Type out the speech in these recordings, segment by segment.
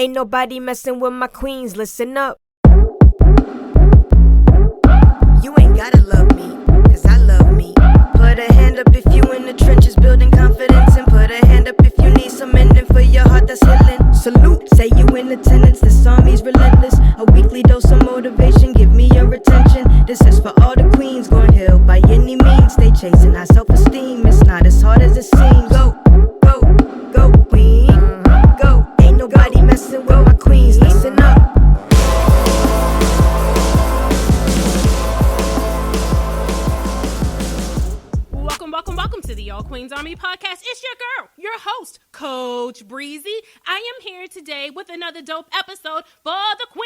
Ain't nobody messing with my queens, listen up. You ain't gotta love me, cause I love me. Put a hand up if you in the trenches building confidence, and put a hand up if you need some mending for your heart that's healing. Salute, say you in attendance, this army's relentless. A weekly dose of motivation, give me your attention. This is for all the queens going heal by any means. They chasing our self-esteem, it's not as hard as it seems. Go, go, go queen, go. Ain't nobody messing with my queens, listen up. Welcome to the All Queens Army podcast. It's your girl, your host, Coach Breezy. I am here today with another dope episode for the queens.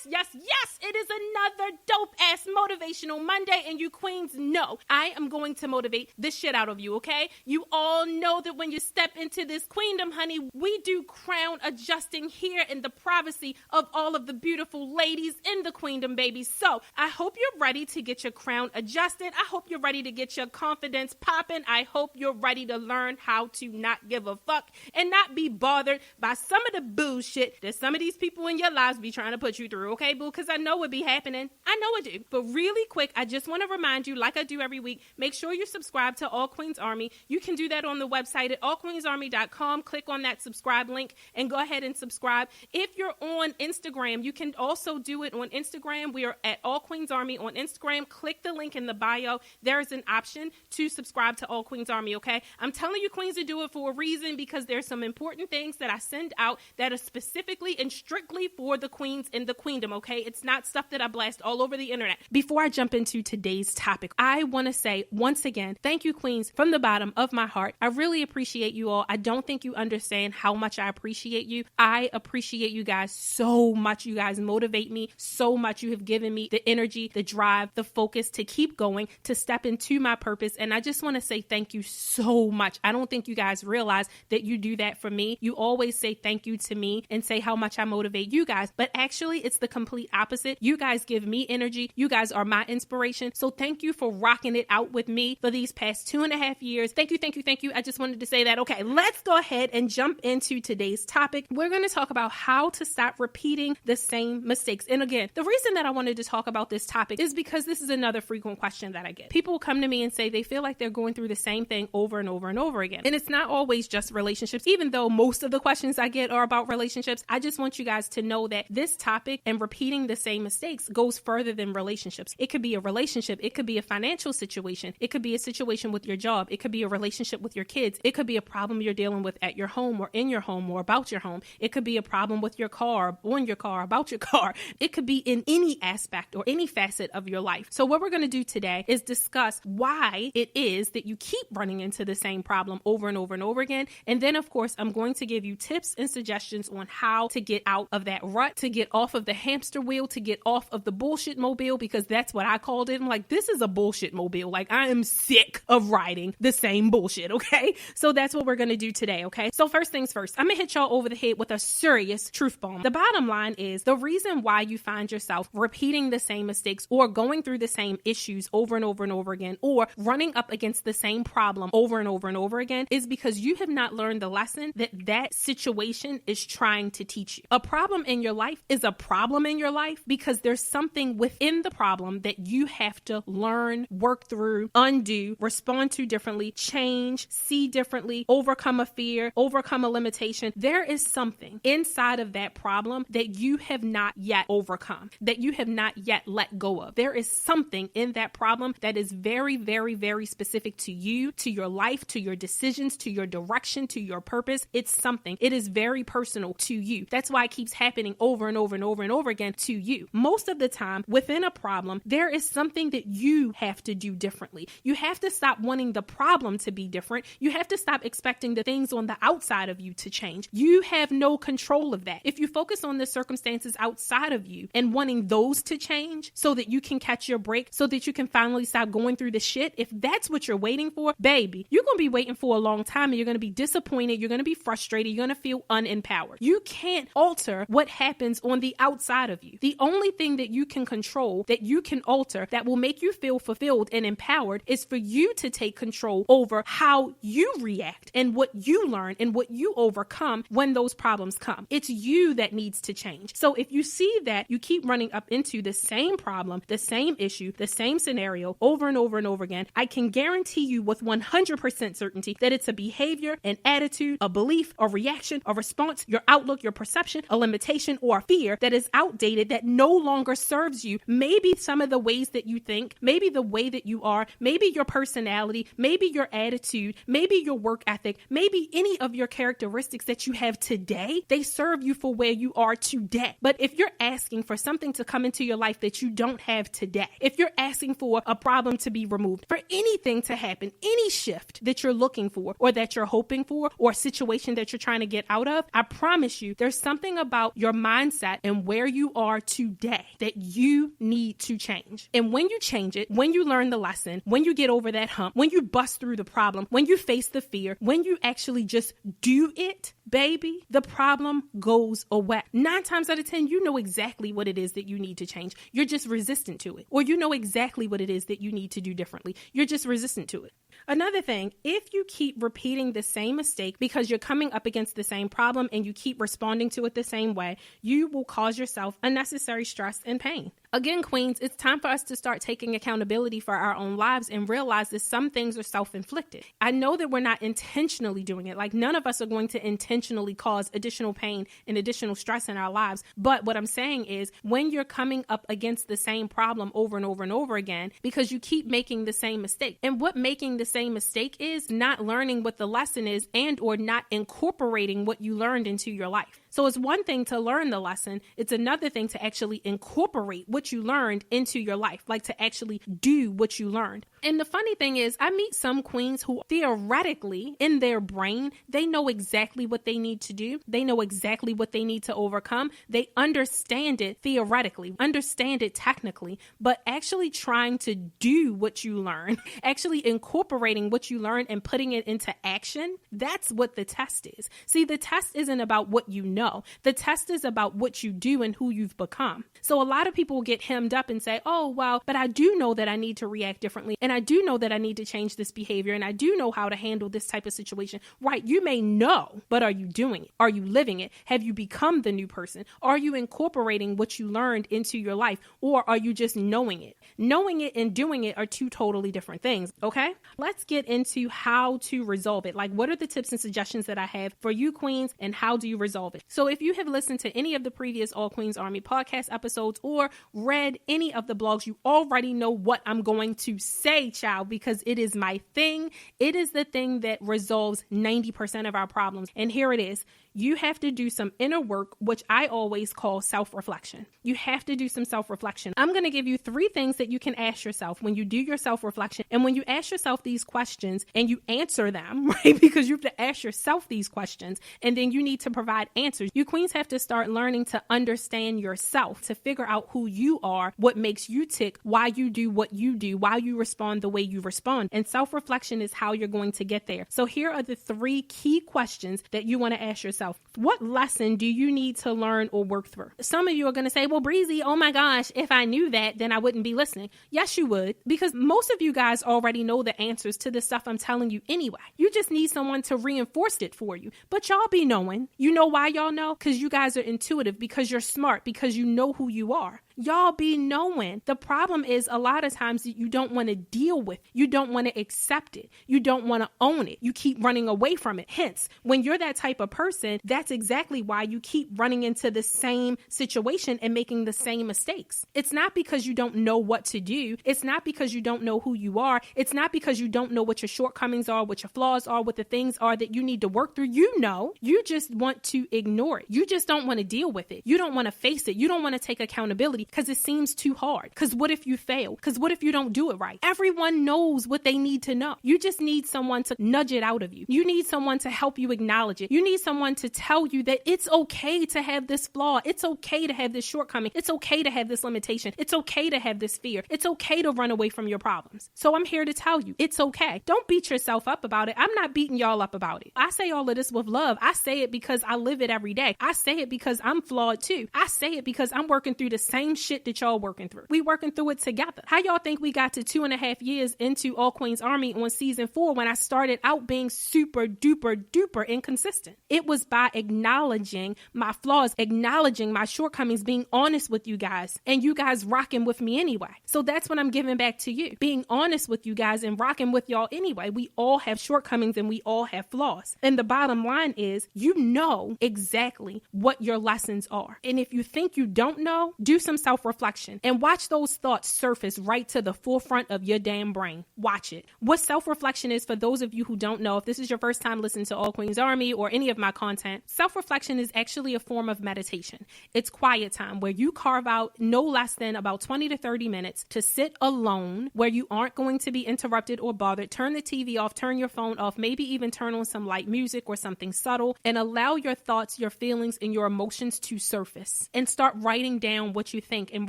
Yes, it is another dope-ass motivational Monday, and you queens know I am going to motivate the shit out of you, okay? You all know that when you step into this queendom, honey, we do crown adjusting here in the privacy of all of the beautiful ladies in the queendom, baby. So I hope you're ready to get your crown adjusted. I hope you're ready to get your confidence popping. I hope you're ready to learn how to not give a fuck and not be bothered by some of the bullshit that some of these people in your lives be trying to put you through, okay, boo? Because I know it be happening. I know it do. But really quick, I just want to remind you, like I do every week, make sure you subscribe to All Queens Army. You can do that on the website at allqueensarmy.com. Click on that subscribe link and go ahead and subscribe. If you're on Instagram, you can also do it on Instagram. We are at All Queens Army on Instagram. Click the link in the bio. There is an option to subscribe to All Queens Army, okay? I'm telling you queens to do it for a reason, because there's some important things that I send out that are specifically and strictly for the queens in the queendom, okay? It's not stuff that I blast all over the internet. Before I jump into today's topic, I want to say once again, thank you queens from the bottom of my heart. I really appreciate you all. I don't think you understand how much I appreciate you. I appreciate you guys so much. You guys motivate me so much. You have given me the energy, the drive, the focus to keep going, to step into my purpose. And I just want to say thank you so much. I don't think you guys realize that you do that for me. You always say thank you to me and say how much I motivate you guys. But actually, it's the complete opposite. You guys give me energy. You guys are my inspiration. So thank you for rocking it out with me for these past 2.5 years. Thank you. I just wanted to say that. Okay, let's go ahead and jump into today's topic. We're going to talk about how to stop repeating the same mistakes. And again, the reason that I wanted to talk about this topic is because this is another frequent question that I get. People come to me and say they feel like they're going through the same thing over and over and over again. And it's not always just relationships. Even though most of the questions I get are about relationships, I just want you guys to know that this topic and repeating the same mistakes goes further than relationships. It could be a relationship. It could be a financial situation. It could be a situation with your job. It could be a relationship with your kids. It could be a problem you're dealing with at your home or in your home or about your home. It could be a problem with your car, on your car, about your car. It could be in any aspect or any facet of your life. So what we're going to do today is discuss why it is that you keep running into the same problem over and over and over again. And then, of course, I'm going to give you tips and suggestions on how to get out of that rut, to get off of the hamster wheel, to get off of the bullshit mobile, because that's what I called it. I'm like, this is a bullshit mobile. Like, I am sick of riding the same bullshit, okay? So that's what we're going to do today, okay? So first things first, I'm going to hit y'all over the head with a serious truth bomb. The bottom line is the reason why you find yourself repeating the same mistakes or going through the same issues over and over and over again, or running up against the same problem over and over and over again, is because you have not learned the lesson that situation is trying to teach you. A problem in your life is a problem in your life because there's something within the problem that you have to learn, work through, undo, respond to differently, change, see differently, overcome a fear, overcome a limitation. There is something inside of that problem that you have not yet overcome, that you have not yet let go of. There is something in that problem that is very, very, very specific to you, to your life, to your decisions, to your direction, to your purpose. It's something. It is very personal to you. That's why it keeps happening over and over and over and over again to you. Most of the time, within a problem, there is something that you have to do differently. You have to stop wanting the problem to be different. You have to stop expecting the things on the outside of you to change. You have no control of that. If you focus on the circumstances outside of you and wanting those to change so that you can catch your break, so that you can finally stop going through the shit, if that's what you're waiting for, baby, you're going to be waiting for a long time, and you're going to be disappointed. You're going to be frustrated. You're going to feel unempowered. You can't alter what happens on the outside outside of you. The only thing that you can control, that you can alter, that will make you feel fulfilled and empowered is for you to take control over how you react and what you learn and what you overcome when those problems come. It's you that needs to change. So if you see that you keep running up into the same problem, the same issue, the same scenario over and over and over again, I can guarantee you with 100% certainty that it's a behavior, an attitude, a belief, a reaction, a response, your outlook, your perception, a limitation, or a fear that is outdated, that no longer serves you. Maybe some of the ways that you think, maybe the way that you are, maybe your personality, maybe your attitude, maybe your work ethic, maybe any of your characteristics that you have today, they serve you for where you are today. But if you're asking for something to come into your life that you don't have today, if you're asking for a problem to be removed, for anything to happen, any shift that you're looking for or that you're hoping for, or a situation that you're trying to get out of, I promise you there's something about your mindset and where you are today that you need to change. And when you change it, when you learn the lesson, when you get over that hump, when you bust through the problem, when you face the fear, when you actually just do it, baby, the problem goes away. 9 times out of 10, you know exactly what it is that you need to change. You're just resistant to it. Or you know exactly what it is that you need to do differently. You're just resistant to it. Another thing, if you keep repeating the same mistake because you're coming up against the same problem and you keep responding to it the same way, you will cause yourself unnecessary stress and pain. Again, queens, it's time for us to start taking accountability for our own lives and realize that some things are self-inflicted. I know that we're not intentionally doing it. Like, none of us are going to intentionally cause additional pain and additional stress in our lives. But what I'm saying is, when you're coming up against the same problem over and over and over again, because you keep making the same mistake. And what making the same mistake is not learning what the lesson is and or not incorporating what you learned into your life. So it's one thing to learn the lesson. It's another thing to actually incorporate what you learned into your life, like to actually do what you learned. And the funny thing is, I meet some queens who theoretically in their brain, they know exactly what they need to do. They know exactly what they need to overcome. They understand it theoretically, understand it technically, but actually trying to do what you learn, actually incorporating what you learn and putting it into action, that's what the test is. See, the test isn't about what you know. The test is about what you do and who you've become. So a lot of people get hemmed up and say, oh, well, but I do know that I need to react differently. And I do know that I need to change this behavior. And I do know how to handle this type of situation. Right. You may know, but are you doing it? Are you living it? Have you become the new person? Are you incorporating what you learned into your life? Or are you just knowing it? Knowing it and doing it are two totally different things. Okay. Let's get into how to resolve it. Like, what are the tips and suggestions that I have for you queens, and how do you resolve it? So if you have listened to any of the previous All Queens Army podcast episodes or read any of the blogs, you already know what I'm going to say, child, because it is my thing. It is the thing that resolves 90% of our problems. And here it is. You have to do some inner work, which I always call self-reflection. You have to do some self-reflection. I'm going to give you 3 things that you can ask yourself when you do your self-reflection. And when you ask yourself these questions and you answer them, right? Because you have to ask yourself these questions and then you need to provide answers. You queens have to start learning to understand yourself, to figure out who you are, what makes you tick, why you do what you do, why you respond the way you respond. And self-reflection is how you're going to get there. So here are the 3 key questions that you want to ask yourself. What lesson do you need to learn or work through? Some of you are going to say, well, Breezy, oh my gosh, if I knew that, then I wouldn't be listening. Yes, you would, because most of you guys already know the answers to the stuff I'm telling you anyway. You just need someone to reinforce it for you. But y'all be knowing. You know why y'all know? Because you guys are intuitive, because you're smart, because you know who you are. Y'all be knowing. The problem is a lot of times that you don't want to deal with. You don't want to accept it. You don't want to own it. You keep running away from it. Hence, when you're that type of person, that's exactly why you keep running into the same situation and making the same mistakes. It's not because you don't know what to do. It's not because you don't know who you are. It's not because you don't know what your shortcomings are, what your flaws are, what the things are that you need to work through. You know, you just want to ignore it. You just don't want to deal with it. You don't want to face it. You don't want to take accountability. because it seems too hard. Because what if you fail? Because what if you don't do it right? Everyone knows what they need to know. You just need someone to nudge it out of you. You need someone to help you acknowledge it. You need someone to tell you that it's okay to have this flaw. It's okay to have this shortcoming. It's okay to have this limitation. It's okay to have this fear. It's okay to run away from your problems. So I'm here to tell you, it's okay. Don't beat yourself up about it. I'm not beating y'all up about it. I say all of this with love. I say it because I live it every day. I say it because I'm flawed too. I say it because I'm working through the same shit that y'all working through. We working through it together. How y'all think we got to 2.5 years into All Queens Army on season 4 when I started out being super duper duper inconsistent? It was by acknowledging my flaws, acknowledging my shortcomings, being honest with you guys, and you guys rocking with me anyway. So that's what I'm giving back to you. Being honest with you guys and rocking with y'all anyway. We all have shortcomings and we all have flaws. And the bottom line is, you know exactly what your lessons are. And if you think you don't know, do some self-reflection and watch those thoughts surface right to the forefront of your damn brain. Watch it. What self-reflection is, for those of you who don't know, if this is your first time listening to All Queens Army or any of my content, self-reflection is actually a form of meditation. It's quiet time where you carve out no less than about 20 to 30 minutes to sit alone, where you aren't going to be interrupted or bothered. Turn the TV off, turn your phone off, maybe even turn on some light music or something subtle, and allow your thoughts, your feelings, and your emotions to surface. And start writing down what you think and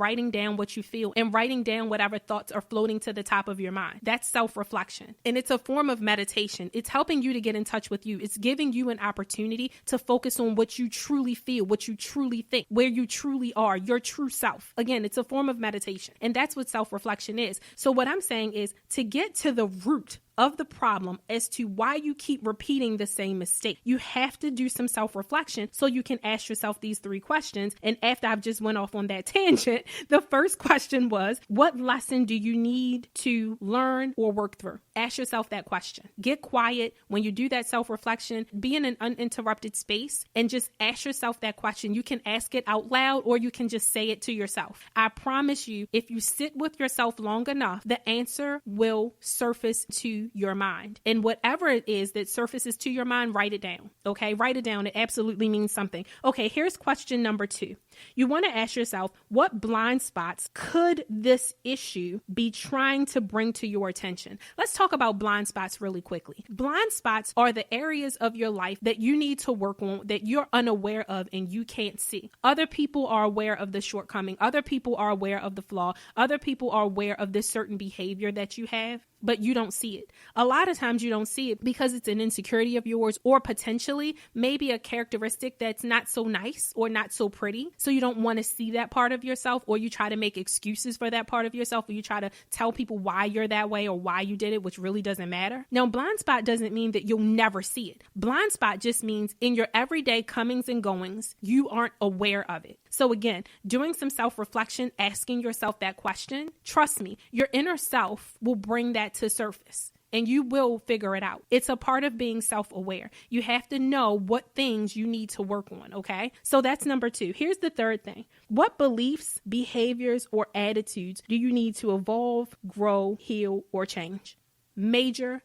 writing down what you feel and writing down whatever thoughts are floating to the top of your mind. That's self-reflection. And it's a form of meditation. It's helping you to get in touch with you. It's giving you an opportunity to focus on what you truly feel, what you truly think, where you truly are, your true self. Again, it's a form of meditation. And that's what self-reflection is. So what I'm saying is, to get to the root of the problem as to why you keep repeating the same mistake, you have to do some self-reflection so you can ask yourself these 3 questions. And after I've just went off on that tangent, the first question was, what lesson do you need to learn or work through? Ask yourself that question. Get quiet when you do that self-reflection. Be in an uninterrupted space and just ask yourself that question. You can ask it out loud or you can just say it to yourself. I promise you, if you sit with yourself long enough, the answer will surface to your mind. And whatever it is that surfaces to your mind, write it down. Okay, write it down. It absolutely means something. Okay, here's question number 2. You want to ask yourself, what blind spots could this issue be trying to bring to your attention? Let's talk about blind spots really quickly. Blind spots are the areas of your life that you need to work on, that you're unaware of and you can't see. Other people are aware of the shortcoming. Other people are aware of the flaw. Other people are aware of this certain behavior that you have, but you don't see it. A lot of times you don't see it because it's an insecurity of yours, or potentially maybe a characteristic that's not so nice or not so pretty. So you don't want to see that part of yourself, or you try to make excuses for that part of yourself, or you try to tell people why you're that way or why you did it, which really doesn't matter. Now, blind spot doesn't mean that you'll never see it. Blind spot just means in your everyday comings and goings, you aren't aware of it. So again, doing some self-reflection, asking yourself that question, trust me, your inner self will bring that to surface. And you will figure it out. It's a part of being self-aware. You have to know what things you need to work on, okay? So that's number 2. Here's the third thing. What beliefs, behaviors, or attitudes do you need to evolve, grow, heal, or change? Major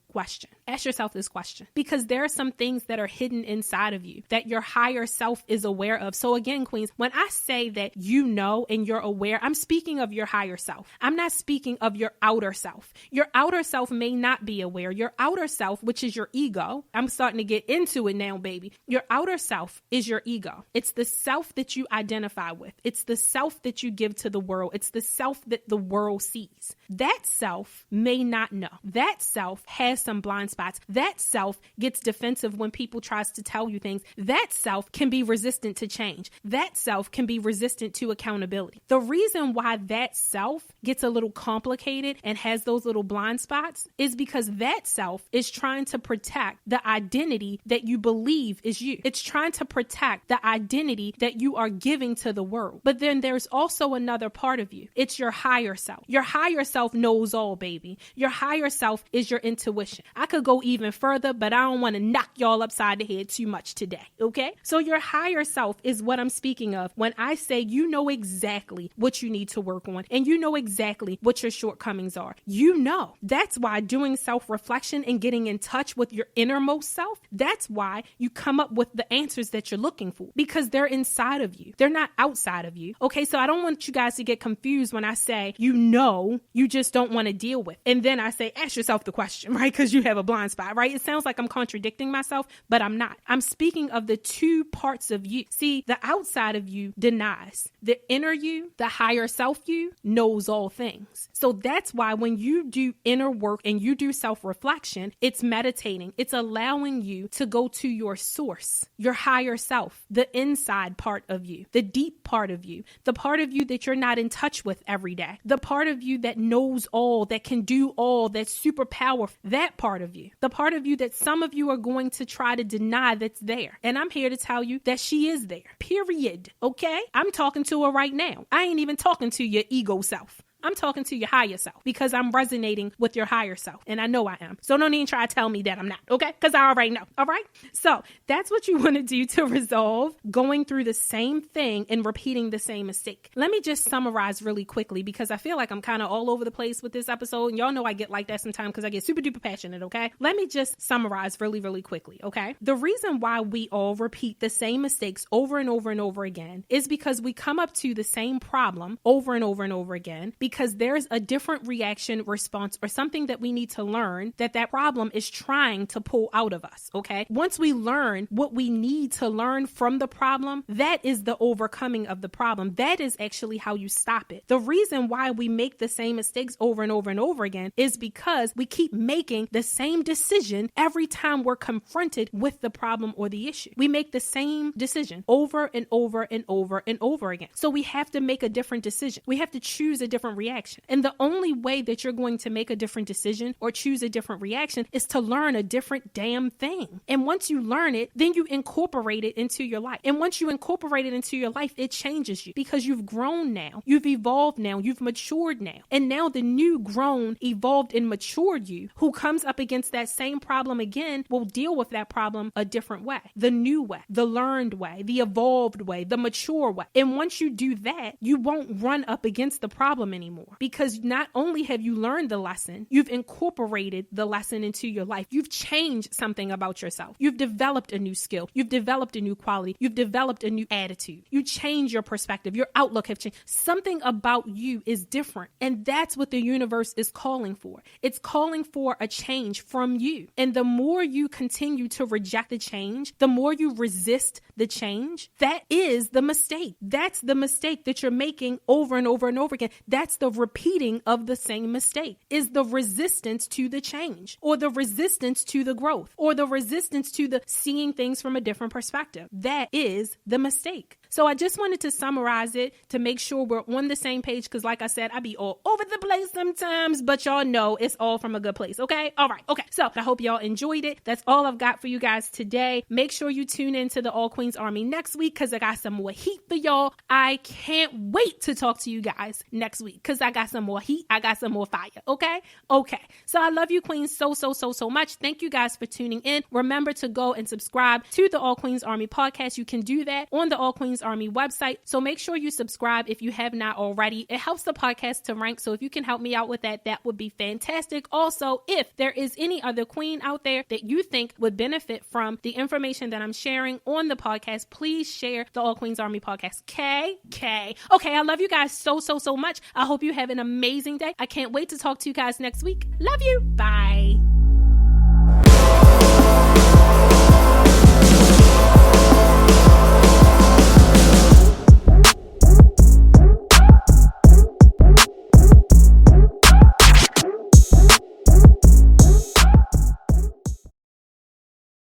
question. Ask yourself this question, because there are some things that are hidden inside of you that your higher self is aware of. So again, queens, when I say that you know and you're aware, I'm speaking of your higher self. I'm not speaking of your outer self. Your outer self may not be aware. Your outer self, which is your ego, I'm starting to get into it now, baby. Your outer self is your ego. It's the self that you identify with. It's the self that you give to the world. It's the self that the world sees. That self may not know. That self has some blind spots. That self gets defensive when people tries to tell you things. That self can be resistant to change. That self can be resistant to accountability. The reason why that self gets a little complicated and has those little blind spots is because that self is trying to protect the identity that you believe is you. It's trying to protect the identity that you are giving to the world. But then there's also another part of you. It's your higher self. Your higher self knows all, baby. Your higher self is your intuition. intuition. I could go even further, but I don't want to knock y'all upside the head too much today, okay? So your higher self is what I'm speaking of when I say you know exactly what you need to work on and you know exactly what your shortcomings are. You know. That's why doing self-reflection and getting in touch with your innermost self, that's why you come up with the answers that you're looking for, because they're inside of you. They're not outside of you. Okay, so I don't want you guys to get confused when I say, you know, you just don't want to deal with. And then I say, ask yourself the question, right? Because you have a blind spot, right? It sounds like I'm contradicting myself, but I'm not. I'm speaking of the two parts of you. See, the outside of you denies. The inner you, the higher self you, knows all things. So that's why when you do inner work and you do self-reflection, it's meditating. It's allowing you to go to your source, your higher self, the inside part of you, the deep part of you, the part of you that you're not in touch with every day, the part of you that knows all, that can do all, that's super powerful, that part of you, the part of you that some of you are going to try to deny that's there. And I'm here to tell you that she is there, period. Okay? I'm talking to her right now. I ain't even talking to your ego self. I'm talking to your higher self because I'm resonating with your higher self. And I know I am. So don't even try to tell me that I'm not. Okay? Because I already know. All right? So that's what you want to do to resolve going through the same thing and repeating the same mistake. Let me just summarize really quickly because I feel like I'm kind of all over the place with this episode. And y'all know I get like that sometimes because I get super duper passionate. Okay? Let me just summarize really, really quickly. Okay? The reason why we all repeat the same mistakes over and over and over again is because we come up to the same problem over and over and over again because there's a different reaction, response, or something that we need to learn that problem is trying to pull out of us, okay? Once we learn what we need to learn from the problem, that is the overcoming of the problem. That is actually how you stop it. The reason why we make the same mistakes over and over and over again is because we keep making the same decision every time we're confronted with the problem or the issue. We make the same decision over and over and over and over again. So we have to make a different decision. We have to choose a different reaction. And the only way that you're going to make a different decision or choose a different reaction is to learn a different damn thing. And once you learn it, then you incorporate it into your life. And once you incorporate it into your life, it changes you because you've grown now. You've evolved now. You've matured now. And now the new grown, evolved, and matured you who comes up against that same problem again will deal with that problem a different way. The new way, the learned way, the evolved way, the mature way. And once you do that, you won't run up against the problem anymore because not only have you learned the lesson, you've incorporated the lesson into your life. You've changed something about yourself. You've developed a new skill. You've developed a new quality. You've developed a new attitude. You change your perspective. Your outlook have changed. Something about you is different. And that's what the universe is calling for. It's calling for a change from you. And the more you continue to reject the change, the more you resist the change, that is the mistake. That's the mistake that you're making over and over and over again. That's the repeating of the same mistake, is the resistance to the change or the resistance to the growth or the resistance to the seeing things from a different perspective. That is the mistake. So I just wanted to summarize it to make sure we're on the same page because like I said, I be all over the place sometimes, but y'all know it's all from a good place, okay? All right, okay. So I hope y'all enjoyed it. That's all I've got for you guys today. Make sure you tune in to the All Queens Army next week because I got some more heat for y'all. I can't wait to talk to you guys next week because I got some more heat. I got some more fire, okay? Okay. So I love you queens so much. Thank you guys for tuning in. Remember to go and subscribe to the All Queens Army podcast. You can do that on the All Queens Army website. So make sure you subscribe if you have not already. It helps the podcast to rank. So if you can help me out with that, that would be fantastic. Also, if there is any other queen out there that you think would benefit from the information that I'm sharing on the podcast, please share the All Queens Army podcast. Okay, I love you guys so much. I hope you have an amazing day. I can't wait to talk to you guys next week. Love you. Bye.